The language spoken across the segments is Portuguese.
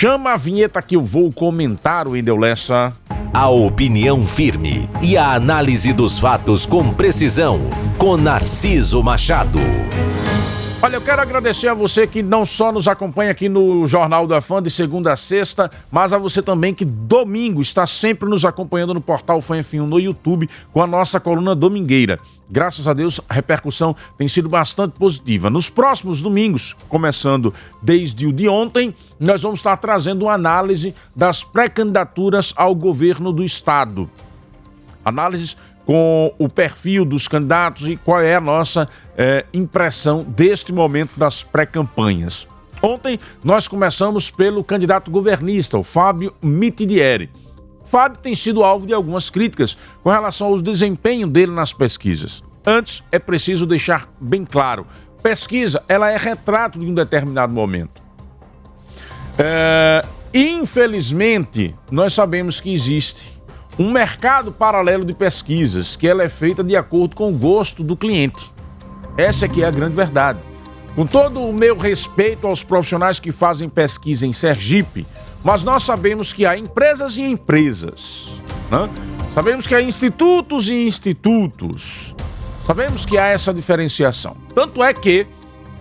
Chama a vinheta que eu vou comentar, Wendel Lessa. A opinião firme e a análise dos fatos com precisão, com Narciso Machado. Olha, eu quero agradecer a você que não só nos acompanha aqui no Jornal da Fã de segunda a sexta, mas a você também que domingo está sempre nos acompanhando no portal Fã F1 no YouTube com a nossa coluna domingueira. Graças a Deus, a repercussão tem sido bastante positiva. Nos próximos domingos, começando desde o de ontem, nós vamos estar trazendo uma análise das pré-candidaturas ao governo do Estado. Análises com o perfil dos candidatos e qual é a nossa impressão deste momento das pré-campanhas. Ontem nós começamos pelo candidato governista, o Fábio Mitidieri. Fábio tem sido alvo de algumas críticas com relação ao desempenho dele nas pesquisas. Antes, é preciso deixar bem claro, pesquisa ela é retrato de um determinado momento. Infelizmente, nós sabemos que existe um mercado paralelo de pesquisas, que ela é feita de acordo com o gosto do cliente. Essa aqui é a grande verdade. Com todo o meu respeito aos profissionais que fazem pesquisa em Sergipe, mas nós sabemos que há empresas e empresas, né? Sabemos que há institutos e institutos. Sabemos que há essa diferenciação. Tanto é que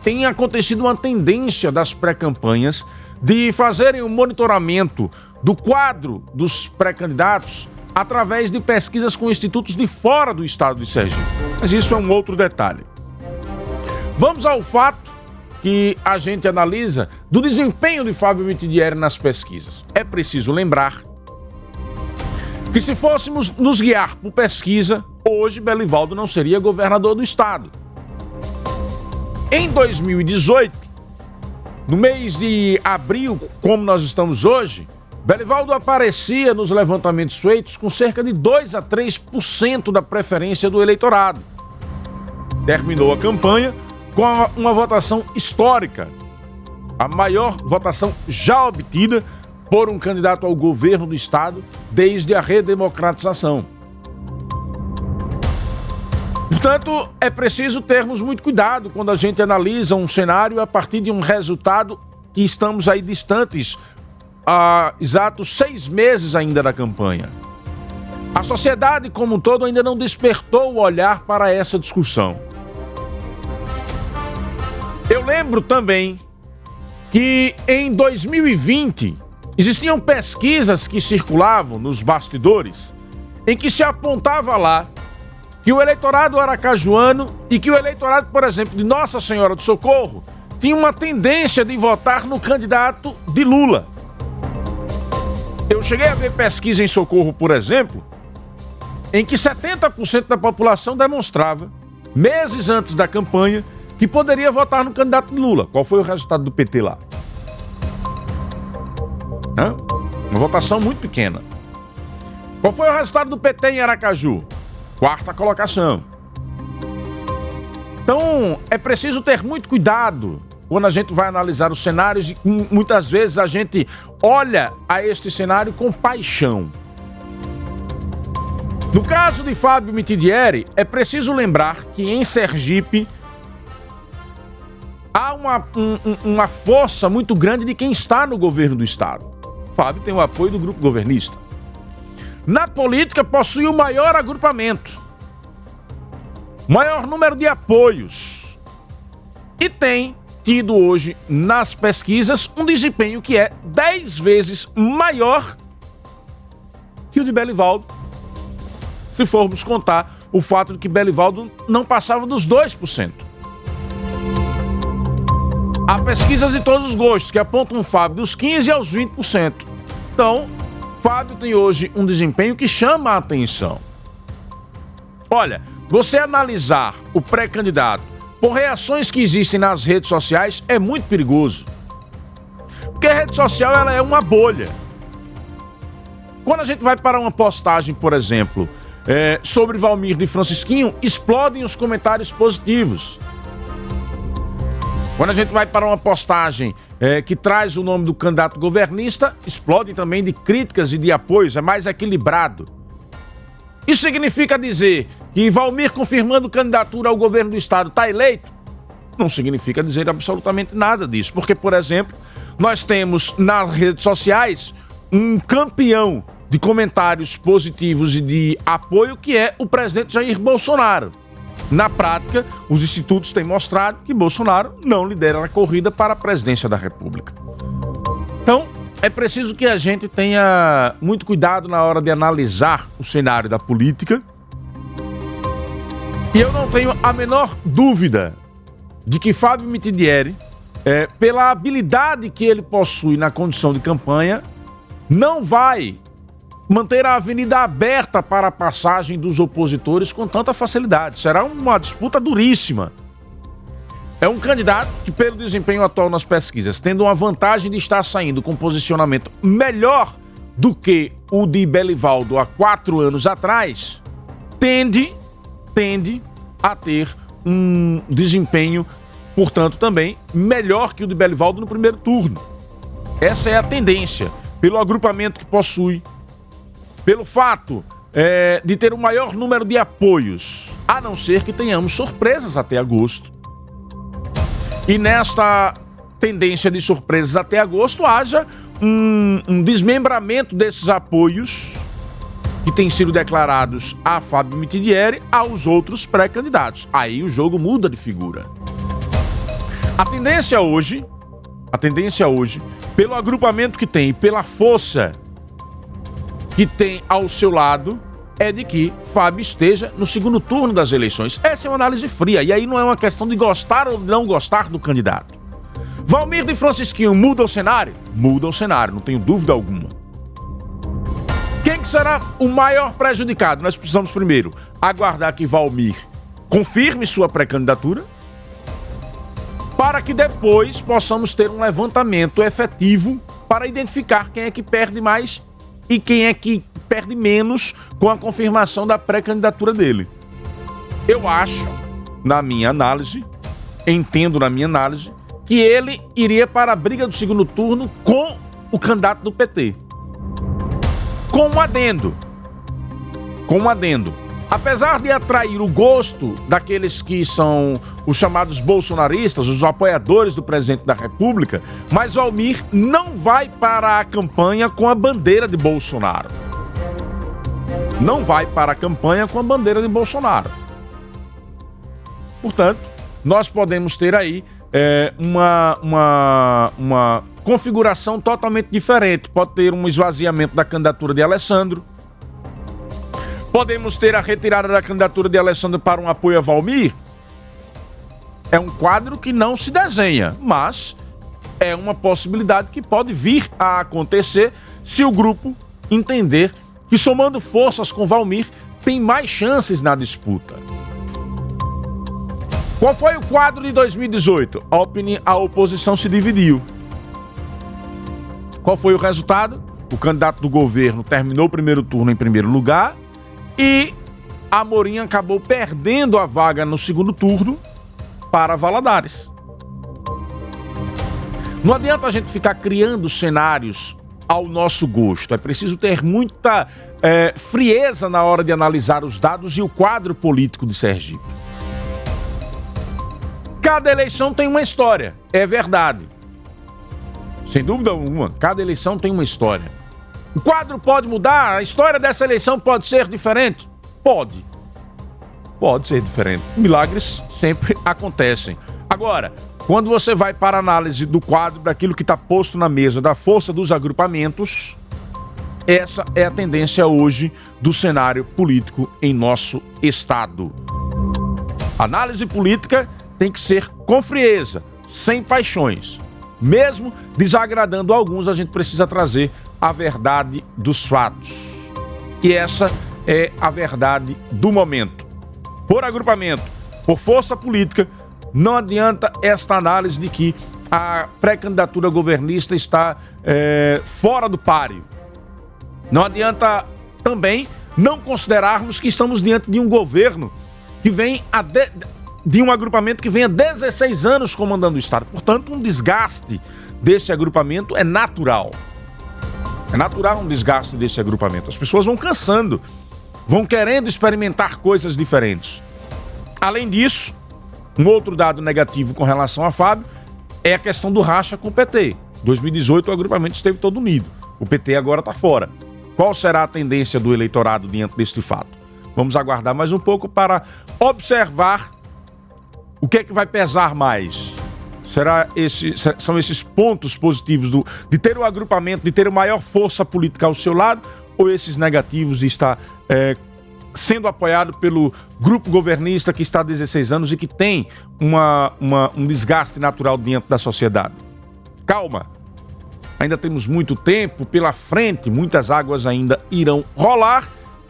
tem acontecido uma tendência das pré-campanhas de fazerem o monitoramento do quadro dos pré-candidatos através de pesquisas com institutos de fora do estado de Sergipe. Mas isso é um outro detalhe. Vamos ao fato que a gente analisa do desempenho de Fábio Mitidieri nas pesquisas. É preciso lembrar que se fôssemos nos guiar por pesquisa, hoje Belivaldo não seria governador do estado. Em 2018, no mês de abril, como nós estamos hoje, Belivaldo aparecia nos levantamentos feitos com cerca de 2 a 3% da preferência do eleitorado. Terminou a campanha com uma votação histórica, a maior votação já obtida por um candidato ao governo do estado desde a redemocratização. Portanto, é preciso termos muito cuidado quando a gente analisa um cenário a partir de um resultado que estamos aí distantes há exatos 6 meses ainda da campanha. A sociedade como um todo ainda não despertou o olhar para essa discussão. Eu lembro também que em 2020 existiam pesquisas que circulavam nos bastidores em que se apontava lá que o eleitorado aracajuano e que o eleitorado, por exemplo, de Nossa Senhora do Socorro tinha uma tendência de votar no candidato de Lula. Eu cheguei a ver pesquisa em Socorro, por exemplo, em que 70% da população demonstrava, meses antes da campanha, que poderia votar no candidato de Lula. Qual foi o resultado do PT lá? Uma votação muito pequena. Qual foi o resultado do PT em Aracaju? 4ª colocação. Então, é preciso ter muito cuidado quando a gente vai analisar os cenários e muitas vezes a gente olha a este cenário com paixão. No caso de Fábio Mitidieri, é preciso lembrar que em Sergipe há uma força muito grande de quem está no governo do estado. Fábio tem o apoio do grupo governista. Na política possui o maior agrupamento, maior número de apoios e tem tido hoje nas pesquisas um desempenho que é 10 vezes maior que o de Belivaldo, se formos contar o fato de que Belivaldo não passava dos 2%. Há pesquisas de todos os gostos que apontam o Fábio dos 15% aos 20%. Então, Fábio tem hoje um desempenho que chama a atenção. Olha, você analisar o pré-candidato por reações que existem nas redes sociais é muito perigoso. Porque a rede social ela é uma bolha. Quando a gente vai para uma postagem, por exemplo, sobre Valmir de Francisquinho, explodem os comentários positivos. Quando a gente vai para uma postagem que traz o nome do candidato governista, explodem também de críticas e de apoios, é mais equilibrado. Isso significa dizer que Valmir confirmando candidatura ao governo do estado está eleito? Não significa dizer absolutamente nada disso, porque, por exemplo, Nós temos nas redes sociais um campeão de comentários positivos e de apoio, que é o presidente Jair Bolsonaro. Na prática, os institutos têm mostrado que Bolsonaro não lidera a corrida para a presidência da República. Então, é preciso que a gente tenha muito cuidado na hora de analisar o cenário da política. E eu não tenho a menor dúvida de que Fábio Mitidieri, pela habilidade que ele possui na condição de campanha, não vai manter a avenida aberta para a passagem dos opositores com tanta facilidade. Será uma disputa duríssima. É um candidato que, pelo desempenho atual nas pesquisas, tendo uma vantagem de estar saindo com um posicionamento melhor do que o de Belivaldo há 4 anos atrás, tende a ter um desempenho, portanto, também melhor que o de Belivaldo no primeiro turno. Essa é a tendência, pelo agrupamento que possui, pelo fato de ter o maior número de apoios, a não ser que tenhamos surpresas até agosto. E nesta tendência de surpresas até agosto, haja um desmembramento desses apoios que têm sido declarados a Fábio Mitidieri aos outros pré-candidatos. Aí o jogo muda de figura. A tendência hoje, pelo agrupamento que tem e pela força que tem ao seu lado, é de que Fábio esteja no segundo turno das eleições. Essa é uma análise fria, e aí não é uma questão de gostar ou não gostar do candidato. Valmir de Francisquinho muda o cenário? Muda o cenário, não tenho dúvida alguma. Quem que será o maior prejudicado? Nós precisamos primeiro aguardar que Valmir confirme sua pré-candidatura, para que depois possamos ter um levantamento efetivo para identificar quem é que perde mais e quem é que perde menos com a confirmação da pré-candidatura dele. Eu acho, entendo na minha análise, que ele iria para a briga do segundo turno com o candidato do PT. Com um adendo. Apesar de atrair o gosto daqueles que são os chamados bolsonaristas, os apoiadores do presidente da República, mas Valmir não vai para a campanha com a bandeira de Bolsonaro. Portanto, nós podemos ter aí uma configuração totalmente diferente. Pode ter um esvaziamento da candidatura de Alessandro. Podemos ter a retirada da candidatura de Alessandro para um apoio a Valmir. É um quadro que não se desenha, mas é uma possibilidade que pode vir a acontecer se o grupo entender que, somando forças com Valmir, tem mais chances na disputa. Qual foi o quadro de 2018? A oposição se dividiu. Qual foi o resultado? O candidato do governo terminou o primeiro turno em primeiro lugar e Amorim acabou perdendo a vaga no segundo turno para Valadares. Não adianta a gente ficar criando cenários ao nosso gosto. É preciso ter muita frieza na hora de analisar os dados e o quadro político de Sergipe. Cada eleição tem uma história, é verdade. Sem dúvida alguma, cada eleição tem uma história. O quadro pode mudar, a história dessa eleição pode ser diferente? Pode ser diferente. Milagres sempre acontecem. Agora, quando você vai para a análise do quadro, daquilo que está posto na mesa, da força dos agrupamentos, essa é a tendência hoje do cenário político em nosso estado. Análise política tem que ser com frieza, sem paixões. Mesmo desagradando alguns, a gente precisa trazer a verdade dos fatos. E essa é a verdade do momento. Por agrupamento, por força política, não adianta esta análise de que a pré-candidatura governista está fora do páreo. Não adianta também não considerarmos que estamos diante de um governo que vem de um agrupamento que vem há 16 anos comandando o Estado. Portanto, um desgaste desse agrupamento é natural. É natural um desgaste desse agrupamento. As pessoas vão cansando, vão querendo experimentar coisas diferentes. Além disso, um outro dado negativo com relação a Fábio é a questão do racha com o PT. 2018 o agrupamento esteve todo unido. O PT agora está fora. Qual será a tendência do eleitorado diante deste fato? Vamos aguardar mais um pouco para observar o que é que vai pesar mais. São esses pontos positivos de ter o agrupamento, de ter maior força política ao seu lado, ou esses negativos de estar sendo apoiado pelo grupo governista que está há 16 anos e que tem um desgaste natural diante da sociedade? Calma, ainda temos muito tempo pela frente, muitas águas ainda irão rolar,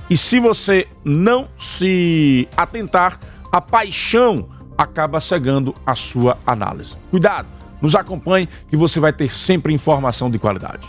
e se você não se atentar, a paixão acaba cegando a sua análise. Cuidado, nos acompanhe que você vai ter sempre informação de qualidade.